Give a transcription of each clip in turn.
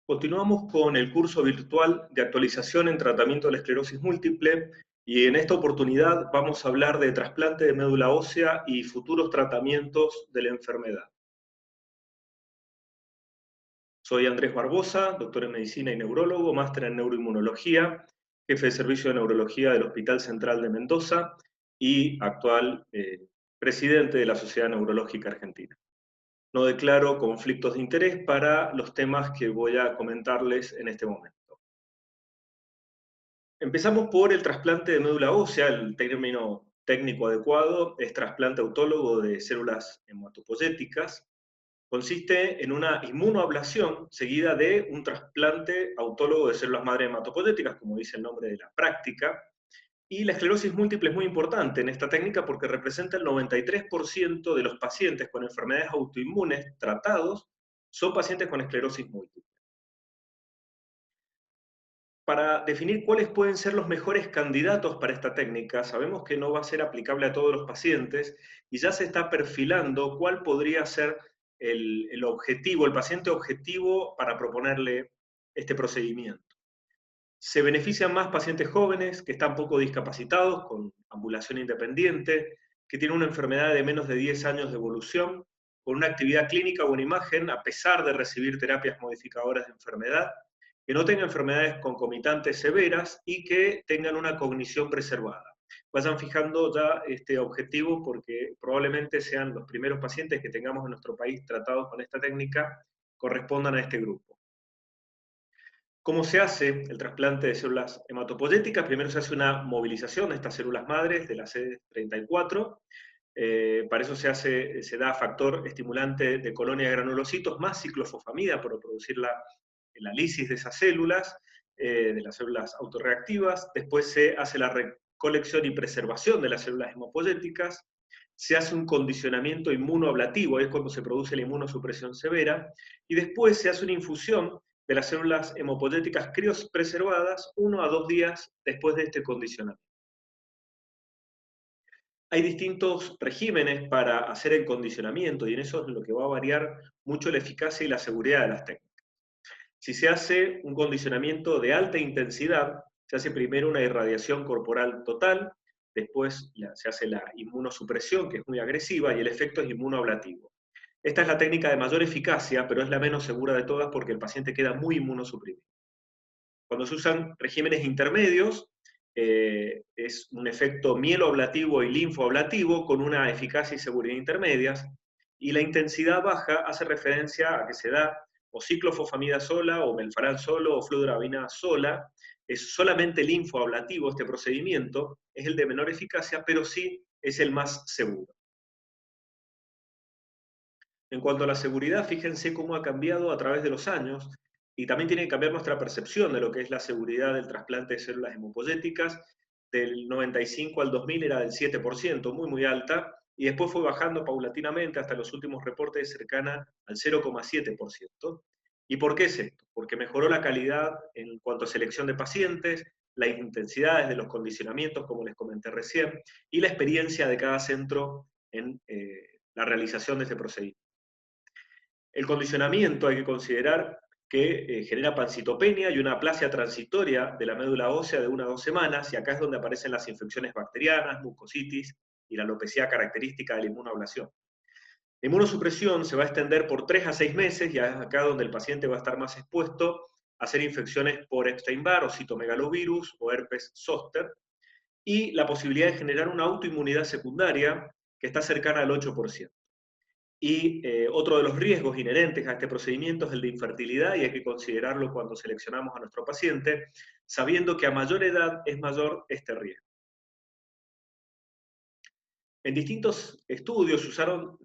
Continuamos con el curso virtual de actualización en tratamiento de la esclerosis múltiple y en esta oportunidad vamos a hablar de trasplante de médula ósea y futuros tratamientos de la enfermedad. Soy Andrés Barbosa, doctor en medicina y neurólogo, máster en neuroinmunología, jefe de servicio de neurología del Hospital Central de Mendoza y actual presidente de la Sociedad Neurológica Argentina. No declaro conflictos de interés para los temas que voy a comentarles en este momento. Empezamos por el trasplante de médula ósea. El término técnico adecuado es trasplante autólogo de células hematopoyéticas. Consiste en una inmunoablación seguida de un trasplante autólogo de células madre hematopoyéticas, como dice el nombre de la práctica. Y la esclerosis múltiple es muy importante en esta técnica porque representa el 93% de los pacientes con enfermedades autoinmunes tratados son pacientes con esclerosis múltiple. Para definir cuáles pueden ser los mejores candidatos para esta técnica, sabemos que no va a ser aplicable a todos los pacientes y ya se está perfilando cuál podría ser el objetivo, el paciente objetivo para proponerle este procedimiento. Se benefician más pacientes jóvenes que están poco discapacitados, con ambulación independiente, que tienen una enfermedad de menos de 10 años de evolución, con una actividad clínica o una imagen, a pesar de recibir terapias modificadoras de enfermedad, que no tengan enfermedades concomitantes severas y que tengan una cognición preservada. Vayan fijando ya este objetivo porque probablemente sean los primeros pacientes que tengamos en nuestro país tratados con esta técnica, correspondan a este grupo. ¿Cómo se hace el trasplante de células hematopoyéticas? Primero se hace una movilización de estas células madres de la CD34. Para eso se da factor estimulante de colonia de granulocitos más ciclofosfamida para producir la lisis de esas células, de las células autorreactivas. Después se hace la recolección y preservación de las células hemopoyéticas. Se hace un condicionamiento inmunoablativo, es cuando se produce la inmunosupresión severa. Y después se hace una infusión de las células hemopoyéticas criopreservadas 1 a 2 días después de este condicionamiento. Hay distintos regímenes para hacer el condicionamiento y en eso es lo que va a variar mucho la eficacia y la seguridad de las técnicas. Si se hace un condicionamiento de alta intensidad, se hace primero una irradiación corporal total, después se hace la inmunosupresión, que es muy agresiva, y el efecto es inmunoablativo. Esta es la técnica de mayor eficacia, pero es la menos segura de todas porque el paciente queda muy inmunosuprimido. Cuando se usan regímenes intermedios, es un efecto mieloablativo y linfoablativo con una eficacia y seguridad intermedias, y la intensidad baja hace referencia a que se da o ciclofosfamida sola, o melphalan solo, o fludarabina sola. Es solamente linfoablativo este procedimiento, es el de menor eficacia, pero sí es el más seguro. En cuanto a la seguridad, fíjense cómo ha cambiado a través de los años y también tiene que cambiar nuestra percepción de lo que es la seguridad del trasplante de células hemopoyéticas. Del 95 al 2000 era del 7%, muy alta, y después fue bajando paulatinamente hasta los últimos reportes cercana al 0,7%. ¿Y por qué es esto? Porque mejoró la calidad en cuanto a selección de pacientes, las intensidades de los condicionamientos, como les comenté recién, y la experiencia de cada centro en la realización de este procedimiento. El condicionamiento hay que considerar que genera pancitopenia y una aplasia transitoria de la médula ósea de 1 a 2 semanas, y acá es donde aparecen las infecciones bacterianas, mucositis y la alopecia característica de la inmunoablación. La inmunosupresión se va a extender por 3 a 6 meses, y es acá donde el paciente va a estar más expuesto a hacer infecciones por Epstein-Barr o citomegalovirus o herpes zóster, y la posibilidad de generar una autoinmunidad secundaria que está cercana al 8%. Y otro de los riesgos inherentes a este procedimiento es el de infertilidad, y hay que considerarlo cuando seleccionamos a nuestro paciente, sabiendo que a mayor edad es mayor este riesgo. En distintos estudios usaron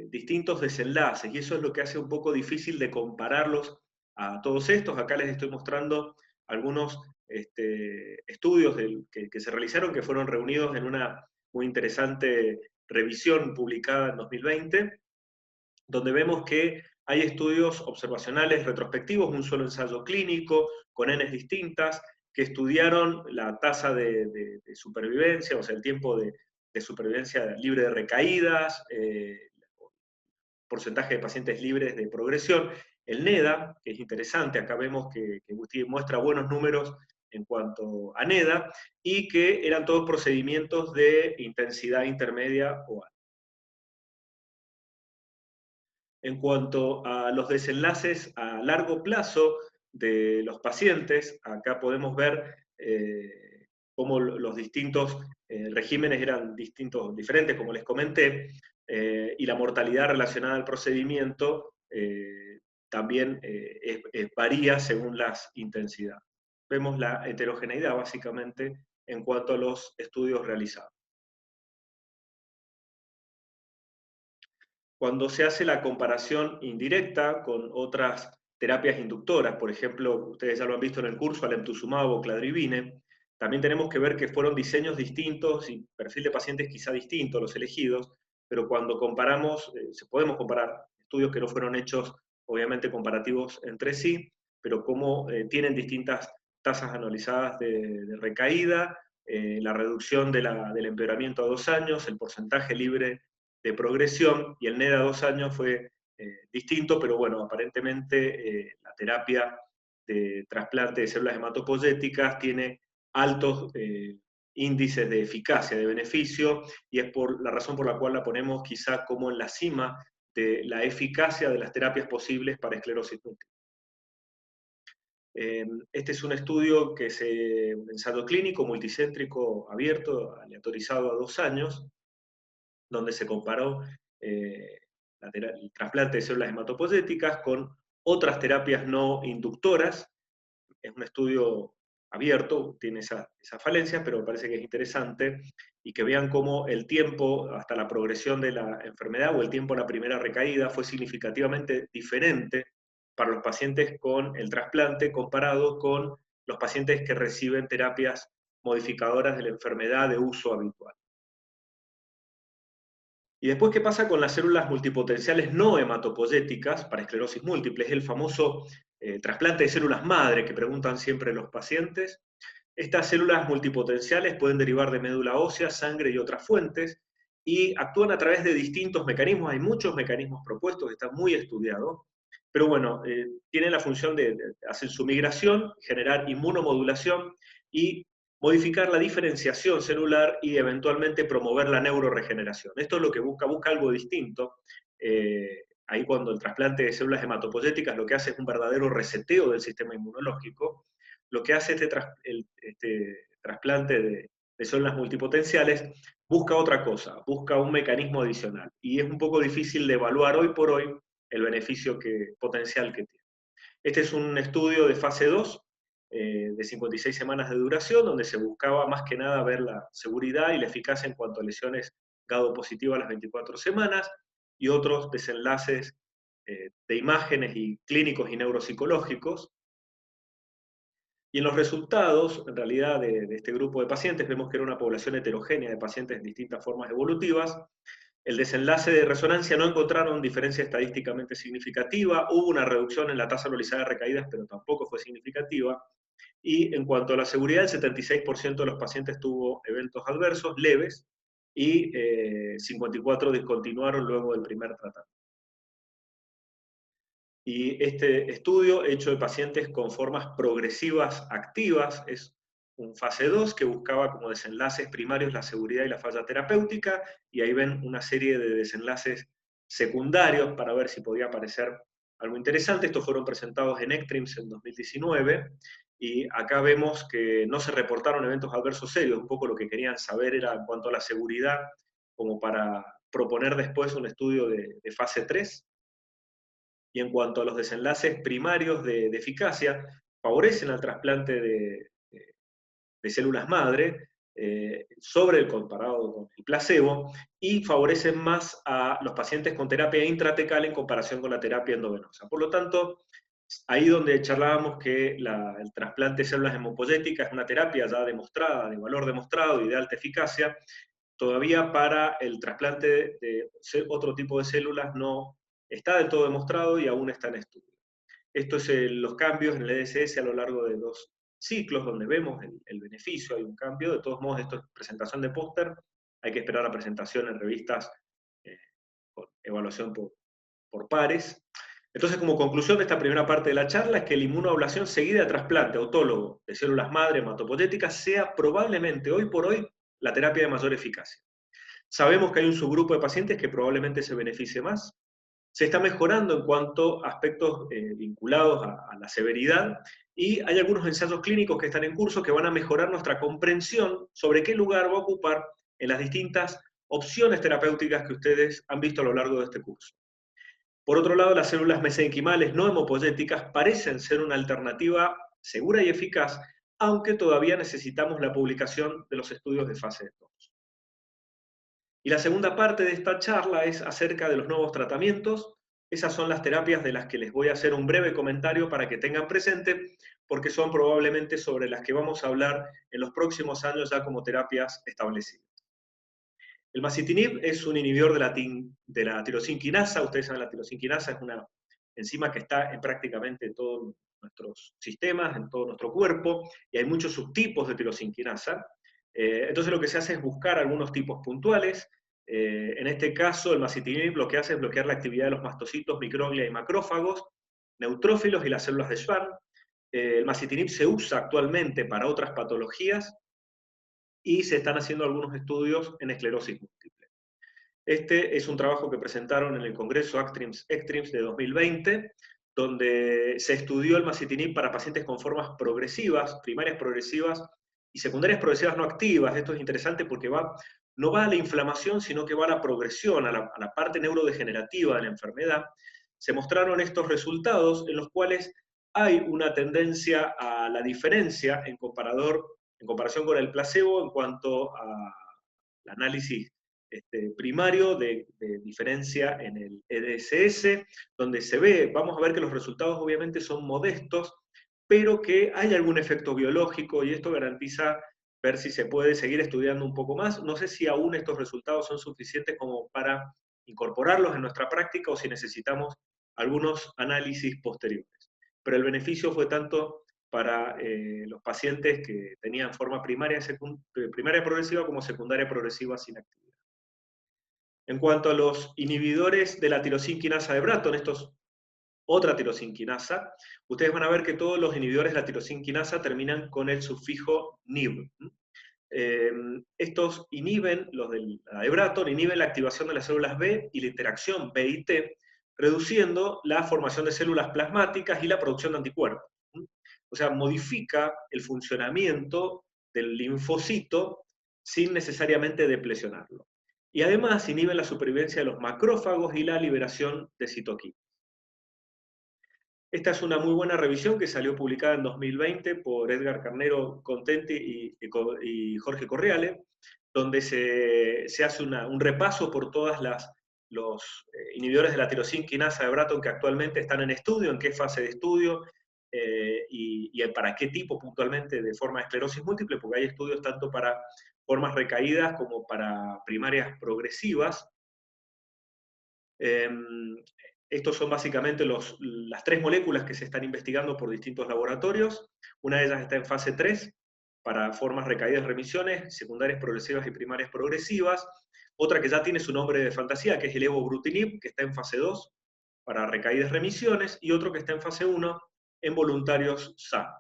distintos desenlaces, y eso es lo que hace un poco difícil de compararlos a todos estos. Acá les estoy mostrando algunos estudios que se realizaron, que fueron reunidos en una muy interesante revisión publicada en 2020, donde vemos que hay estudios observacionales retrospectivos, un solo ensayo clínico, con Ns distintas, que estudiaron la tasa de supervivencia, o sea, el tiempo de supervivencia libre de recaídas, porcentaje de pacientes libres de progresión, el NEDA, que es interesante, acá vemos que muestra buenos números en cuanto a NEDA, y que eran todos procedimientos de intensidad intermedia o alta. En cuanto a los desenlaces a largo plazo de los pacientes, acá podemos ver cómo los distintos regímenes eran diferentes, como les comenté, y la mortalidad relacionada al procedimiento también varía según las intensidades. Vemos la heterogeneidad básicamente en cuanto a los estudios realizados. Cuando se hace la comparación indirecta con otras terapias inductoras, por ejemplo, ustedes ya lo han visto en el curso, alemtuzumab o cladribine, también tenemos que ver que fueron diseños distintos y perfil de pacientes quizá distintos los elegidos, pero cuando comparamos, se podemos comparar estudios que no fueron hechos, obviamente comparativos entre sí, pero cómo tienen distintas tasas anualizadas de recaída, la reducción del empeoramiento a 2 años, el porcentaje libre de progresión, y el NEDA a 2 años fue distinto, pero bueno, aparentemente la terapia de trasplante de células hematopoyéticas tiene altos índices de eficacia, de beneficio, y es por la razón por la cual la ponemos quizá como en la cima de la eficacia de las terapias posibles para esclerosis múltiple. Este es un estudio que un ensayo clínico multicéntrico abierto, aleatorizado a 2 años, donde se comparó el trasplante de células hematopoyéticas con otras terapias no inductoras. Es un estudio abierto, tiene esas falencias, pero me parece que es interesante, y que vean cómo el tiempo hasta la progresión de la enfermedad o el tiempo a la primera recaída fue significativamente diferente para los pacientes con el trasplante comparado con los pacientes que reciben terapias modificadoras de la enfermedad de uso habitual. Y después, ¿qué pasa con las células multipotenciales no hematopoyéticas para esclerosis múltiple? Es el famoso trasplante de células madre que preguntan siempre los pacientes. Estas células multipotenciales pueden derivar de médula ósea, sangre y otras fuentes, y actúan a través de distintos mecanismos. Hay muchos mecanismos propuestos, están muy estudiados, pero bueno, tienen la función de hacer su migración, generar inmunomodulación y modificar la diferenciación celular y eventualmente promover la neuroregeneración. Esto es lo que busca algo distinto. Ahí cuando el trasplante de células hematopoyéticas lo que hace es un verdadero reseteo del sistema inmunológico. Lo que hace este trasplante de células multipotenciales busca otra cosa, busca un mecanismo adicional. Y es un poco difícil de evaluar hoy por hoy el beneficio potencial que tiene. Este es un estudio de fase 2, de 56 semanas de duración, donde se buscaba más que nada ver la seguridad y la eficacia en cuanto a lesiones GADO positivas a las 24 semanas, y otros desenlaces de imágenes y clínicos y neuropsicológicos. Y en los resultados, en realidad, de este grupo de pacientes, vemos que era una población heterogénea de pacientes en distintas formas evolutivas. El desenlace de resonancia no encontraron diferencia estadísticamente significativa, hubo una reducción en la tasa anualizada de recaídas, pero tampoco fue significativa. Y en cuanto a la seguridad, el 76% de los pacientes tuvo eventos adversos leves, y 54 discontinuaron luego del primer tratamiento. Y este estudio, hecho de pacientes con formas progresivas activas, es un fase 2 que buscaba como desenlaces primarios la seguridad y la falla terapéutica, y ahí ven una serie de desenlaces secundarios para ver si podía aparecer algo interesante. Estos fueron presentados en ECTRIMS en 2019, y acá vemos que no se reportaron eventos adversos serios. Un poco lo que querían saber era en cuanto a la seguridad, como para proponer después un estudio de fase 3. Y en cuanto a los desenlaces primarios de eficacia, favorecen al trasplante de células madre sobre el comparado con el placebo, y favorecen más a los pacientes con terapia intratecal en comparación con la terapia endovenosa. Por lo tanto, ahí donde charlábamos que el trasplante de células hemopoyéticas es una terapia ya demostrada, de valor demostrado y de alta eficacia, todavía para el trasplante de otro tipo de células no está del todo demostrado y aún está en estudio. Esto es los cambios en el EDSS a lo largo de 2 ciclos, donde vemos el beneficio, hay un cambio. De todos modos, esto es presentación de póster, hay que esperar la presentación en revistas con evaluación por pares. Entonces, como conclusión de esta primera parte de la charla, es que la inmunoablación seguida de trasplante autólogo de células madre hematopoyéticas sea probablemente hoy por hoy la terapia de mayor eficacia. Sabemos que hay un subgrupo de pacientes que probablemente se beneficie más. Se está mejorando en cuanto a aspectos vinculados a la severidad y hay algunos ensayos clínicos que están en curso que van a mejorar nuestra comprensión sobre qué lugar va a ocupar en las distintas opciones terapéuticas que ustedes han visto a lo largo de este curso. Por otro lado, las células mesenquimales no hemopoyéticas parecen ser una alternativa segura y eficaz, aunque todavía necesitamos la publicación de los estudios de fase 2. Y la segunda parte de esta charla es acerca de los nuevos tratamientos. Esas son las terapias de las que les voy a hacer un breve comentario para que tengan presente, porque son probablemente sobre las que vamos a hablar en los próximos años ya como terapias establecidas. El masitinib es un inhibidor de la tirosinquinasa. Ustedes saben, la tirosinquinasa es una enzima que está en prácticamente todos nuestros sistemas, en todo nuestro cuerpo, y hay muchos subtipos de tirosinquinasa. Entonces lo que se hace es buscar algunos tipos puntuales. En este caso, el masitinib lo que hace es bloquear la actividad de los mastocitos, microglia y macrófagos, neutrófilos y las células de Schwann. El masitinib se usa actualmente para otras patologías y se están haciendo algunos estudios en esclerosis múltiple. Este es un trabajo que presentaron en el Congreso ECTRIMS de 2020, donde se estudió el masitinib para pacientes con formas progresivas, primarias progresivas y secundarias progresivas no activas. Esto es interesante porque no va a la inflamación, sino que va a la progresión, a la parte neurodegenerativa de la enfermedad. Se mostraron estos resultados en los cuales hay una tendencia a la diferencia en comparación con el placebo en cuanto al análisis primario de diferencia en el EDSS, donde se ve, vamos a ver que los resultados obviamente son modestos, pero que hay algún efecto biológico y esto garantiza ver si se puede seguir estudiando un poco más. No sé si aún estos resultados son suficientes como para incorporarlos en nuestra práctica o si necesitamos algunos análisis posteriores. Pero el beneficio fue tanto para los pacientes que tenían forma primaria progresiva como secundaria progresiva sin actividad. En cuanto a los inhibidores de la tirosinquinasa de Bratton, esto es otra tirosinquinasa, ustedes van a ver que todos los inhibidores de la tirosinquinasa terminan con el sufijo NIB. Estos inhiben, los de la de Bratton, inhiben la activación de las células B y la interacción B y T, reduciendo la formación de células plasmáticas y la producción de anticuerpos. O sea, modifica el funcionamiento del linfocito sin necesariamente deplesionarlo. Y además inhiben la supervivencia de los macrófagos y la liberación de citoquinas. Esta es una muy buena revisión que salió publicada en 2020 por Edgar Carnero Contenti y Jorge Correale, donde se hace un repaso por todos los inhibidores de la tirosinquinasa de Bratton que actualmente están en estudio, en qué fase de estudio y para qué tipo puntualmente de forma de esclerosis múltiple, porque hay estudios tanto para formas recaídas como para primarias progresivas. Estos son básicamente las tres moléculas que se están investigando por distintos laboratorios. Una de ellas está en fase 3 para formas recaídas remisiones, secundarias progresivas y primarias progresivas. Otra que ya tiene su nombre de fantasía, que es el evobrutinib, que está en fase 2 para recaídas remisiones, y otro que está en fase 1 en voluntarios sanos.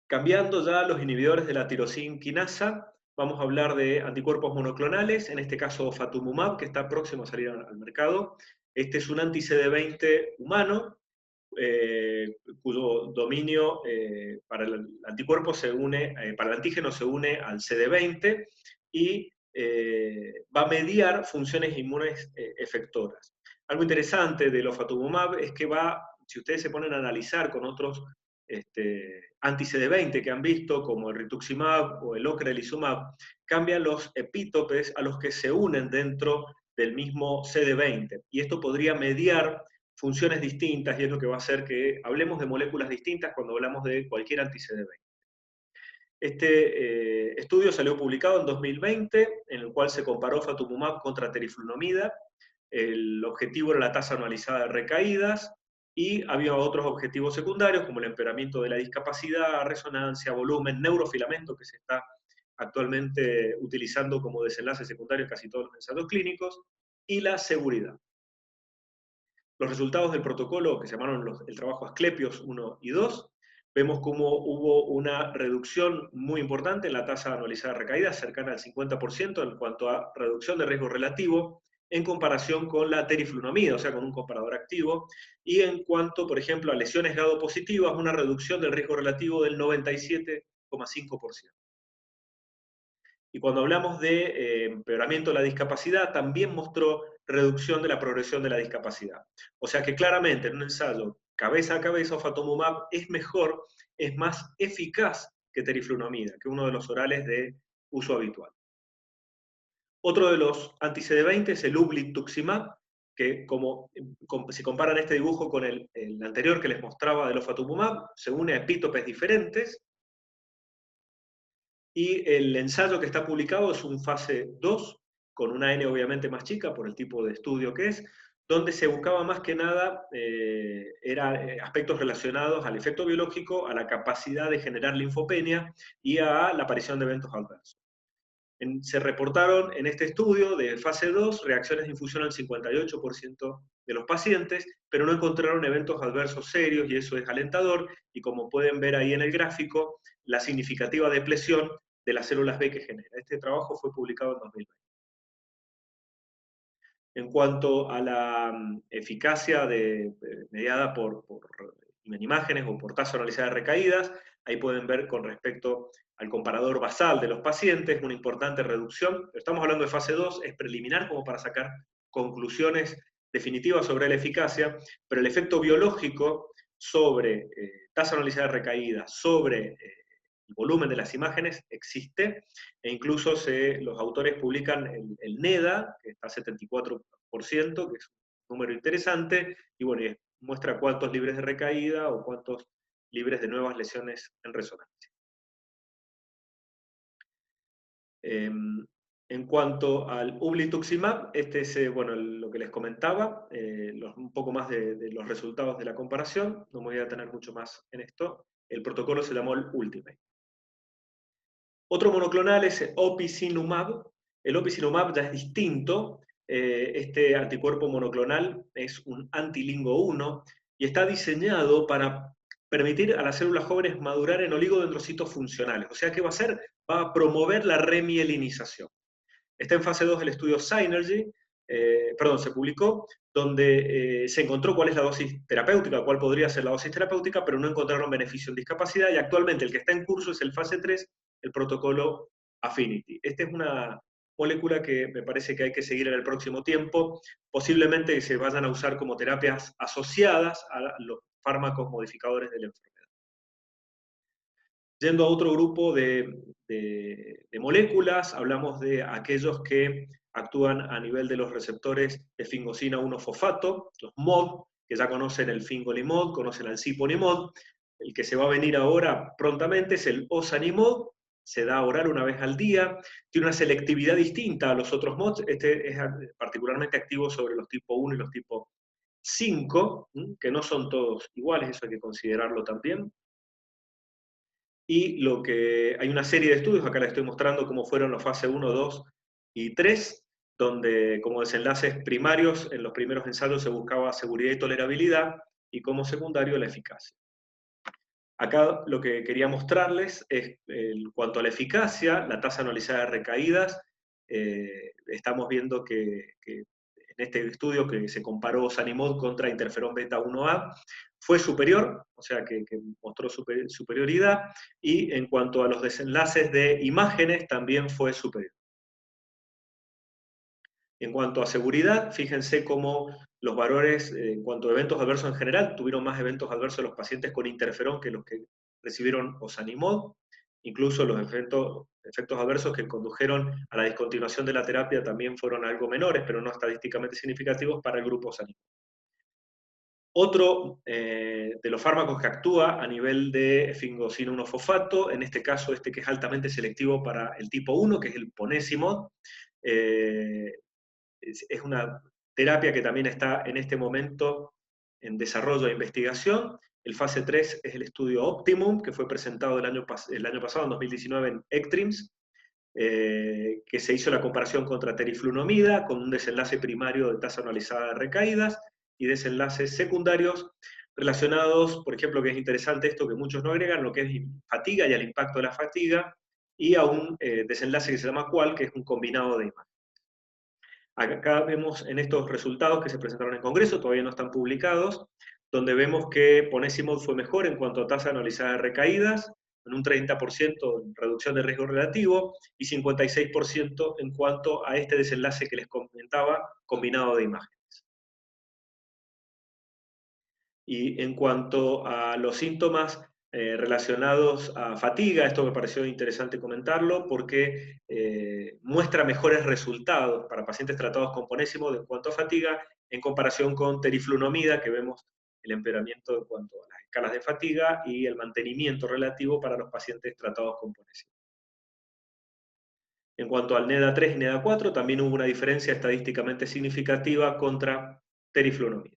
Cambiando ya los inhibidores de la tirosinquinasa, vamos a hablar de anticuerpos monoclonales, en este caso Fatumumab, que está próximo a salir al mercado. Este es un anti-CD20 humano, cuyo dominio para el anticuerpo para el antígeno se une al CD20 y va a mediar funciones inmunes efectoras. Algo interesante de los Fatumumab es que si ustedes se ponen a analizar con otros anti-CD20 que han visto, como el rituximab o el ocrelizumab, cambian los epítopes a los que se unen dentro del mismo CD20. Y esto podría mediar funciones distintas y es lo que va a hacer que hablemos de moléculas distintas cuando hablamos de cualquier anti-CD20. Este estudio salió publicado en 2020, en el cual se comparó Fatumumab contra teriflunomida. El objetivo era la tasa anualizada de recaídas, y había otros objetivos secundarios como el empeoramiento de la discapacidad, resonancia, volumen, neurofilamento, que se está actualmente utilizando como desenlace secundario en casi todos los ensayos clínicos, y la seguridad. los resultados del protocolo que se llamaron el trabajo Asclepios 1 y 2, vemos cómo hubo una reducción muy importante en la tasa anualizada de recaídas, cercana al 50% en cuanto a reducción de riesgo relativo, en comparación con la teriflunomida, o sea, con un comparador activo, y en cuanto, por ejemplo, a lesiones GADO positivas, una reducción del riesgo relativo del 97,5%. Y cuando hablamos de empeoramiento de la discapacidad, también mostró reducción de la progresión de la discapacidad. O sea que claramente en un ensayo cabeza a cabeza, ofatumumab es mejor, es más eficaz que teriflunomida, que uno de los orales de uso habitual. Otro de los anti-CD20 es el ublituximab, que si comparan este dibujo con el anterior que les mostraba del ofatumumab, se une a epítopes diferentes, y el ensayo que está publicado es un fase 2, con una N obviamente más chica por el tipo de estudio que es, donde se buscaba más que nada aspectos relacionados al efecto biológico, a la capacidad de generar linfopenia y a la aparición de eventos adversos. Se reportaron en este estudio de fase 2 reacciones de infusión al 58% de los pacientes, pero no encontraron eventos adversos serios y eso es alentador, y como pueden ver ahí en el gráfico, la significativa depresión de las células B que genera. Este trabajo fue publicado en 2020. En cuanto a la eficacia mediada por imágenes o por tasa anualizada de recaídas, ahí pueden ver con respecto al comparador basal de los pacientes una importante reducción. Estamos hablando de fase 2, es preliminar como para sacar conclusiones definitivas sobre la eficacia, pero el efecto biológico sobre tasa anualizada de recaídas, sobre el volumen de las imágenes existe, e incluso los autores publican el NEDA, que está a 74%, que es un número interesante, y bueno, muestra cuántos libres de recaída o cuántos libres de nuevas lesiones en resonancia. En cuanto al ublituximab, este es lo que les comentaba, un poco más de los resultados de la comparación, no me voy a detener mucho más en esto. El protocolo se llamó el Ultimate. Otro monoclonal es opicinumab. El opicinumab ya es distinto. Este anticuerpo monoclonal es un antilingo-1 y está diseñado para permitir a las células jóvenes madurar en oligodendrocitos funcionales. O sea, ¿qué va a hacer? Va a promover la remielinización. Está en fase 2 del estudio Synergy, se publicó, donde se encontró cuál es la dosis terapéutica, cuál podría ser la dosis terapéutica, pero no encontraron beneficio en discapacidad, y actualmente el que está en curso es el fase 3, el protocolo Affinity. Esta es una molécula que me parece que hay que seguir en el próximo tiempo, posiblemente se vayan a usar como terapias asociadas a los fármacos modificadores de la enfermedad. Yendo a otro grupo de moléculas, hablamos de aquellos que actúan a nivel de los receptores de fingosina 1-fosfato, los MOD, que ya conocen el fingolimod, conocen al ciponimod. El que se va a venir ahora prontamente es el ozanimod, se da oral una vez al día, tiene una selectividad distinta a los otros mods, este es particularmente activo sobre los tipo 1 y los tipo 5, que no son todos iguales, eso hay que considerarlo también. Y hay una serie de estudios, acá les estoy mostrando cómo fueron los fase 1, 2 y 3, donde como desenlaces primarios en los primeros ensayos se buscaba seguridad y tolerabilidad, y como secundario la eficacia. Acá lo que quería mostrarles es, en cuanto a la eficacia, la tasa anualizada de recaídas, estamos viendo que en este estudio que se comparó ozanimod contra interferón beta 1A, fue superior, o sea que mostró superioridad, y en cuanto a los desenlaces de imágenes también fue superior. En cuanto a seguridad, fíjense cómo los valores, en cuanto a eventos adversos en general, tuvieron más eventos adversos los pacientes con interferón que los que recibieron ozanimod. Incluso los efectos adversos que condujeron a la discontinuación de la terapia también fueron algo menores, pero no estadísticamente significativos para el grupo ozanimod. Otro de los fármacos que actúa a nivel de fingosina 1-fosfato, en este caso que es altamente selectivo para el tipo 1, que es el ponesimod, es una terapia que también está en este momento en desarrollo e investigación. El fase 3 es el estudio Optimum, que fue presentado el año pasado, en 2019, en ECTRIMS, que se hizo la comparación contra teriflunomida, con un desenlace primario de tasa anualizada de recaídas, y desenlaces secundarios relacionados, por ejemplo, que es interesante esto que muchos no agregan, lo que es fatiga y al impacto de la fatiga, y a un desenlace que se llama QAL, que es un combinado de imágenes. Acá vemos en estos resultados que se presentaron en Congreso, todavía no están publicados, donde vemos que Ponesimod fue mejor en cuanto a tasa anualizada de recaídas, en un 30% en reducción de riesgo relativo, y 56% en cuanto a este desenlace que les comentaba, combinado de imágenes. Y en cuanto a los síntomas relacionados a fatiga, esto me pareció interesante comentarlo porque muestra mejores resultados para pacientes tratados con Ponesimod en cuanto a fatiga en comparación con teriflunomida, que vemos el empeoramiento en cuanto a las escalas de fatiga y el mantenimiento relativo para los pacientes tratados con Ponesimod. En cuanto al NEDA3 y NEDA4, también hubo una diferencia estadísticamente significativa contra teriflunomida.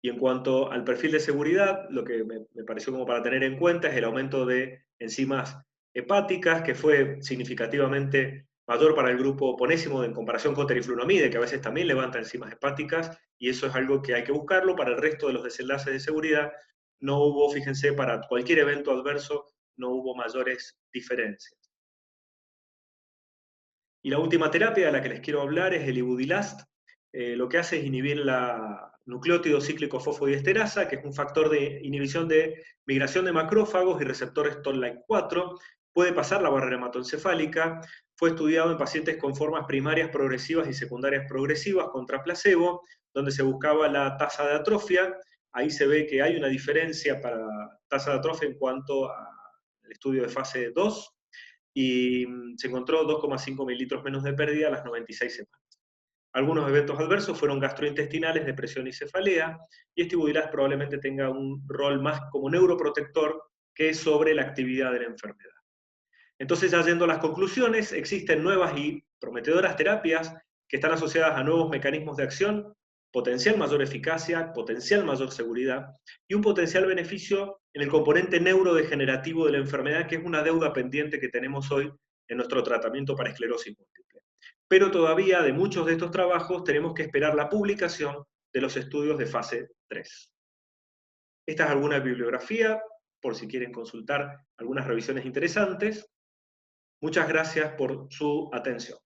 Y en cuanto al perfil de seguridad, lo que me pareció como para tener en cuenta es el aumento de enzimas hepáticas, que fue significativamente mayor para el grupo Ponésimo en comparación con teriflunomide, que a veces también levanta enzimas hepáticas, y eso es algo que hay que buscarlo. Para el resto de los desenlaces de seguridad no hubo, fíjense, para cualquier evento adverso, no hubo mayores diferencias. Y la última terapia de la que les quiero hablar es el ibudilast. Lo que hace es inhibir la nucleótido cíclico fosfodiesterasa, que es un factor de inhibición de migración de macrófagos y receptores Toll-like 4. Puede pasar la barrera hematoencefálica. Fue estudiado en pacientes con formas primarias progresivas y secundarias progresivas contra placebo, donde se buscaba la tasa de atrofia. Ahí se ve que hay una diferencia para tasa de atrofia en cuanto al estudio de fase 2, y se encontró 2,5 mililitros menos de pérdida a las 96 semanas. Algunos eventos adversos fueron gastrointestinales, depresión y cefalea, y este ibudilast probablemente tenga un rol más como neuroprotector que sobre la actividad de la enfermedad. Entonces, ya yendo a las conclusiones, existen nuevas y prometedoras terapias que están asociadas a nuevos mecanismos de acción, potencial mayor eficacia, potencial mayor seguridad y un potencial beneficio en el componente neurodegenerativo de la enfermedad, que es una deuda pendiente que tenemos hoy en nuestro tratamiento para esclerosis múltiple. Pero todavía de muchos de estos trabajos tenemos que esperar la publicación de los estudios de fase 3. Esta es alguna bibliografía, por si quieren consultar algunas revisiones interesantes. Muchas gracias por su atención.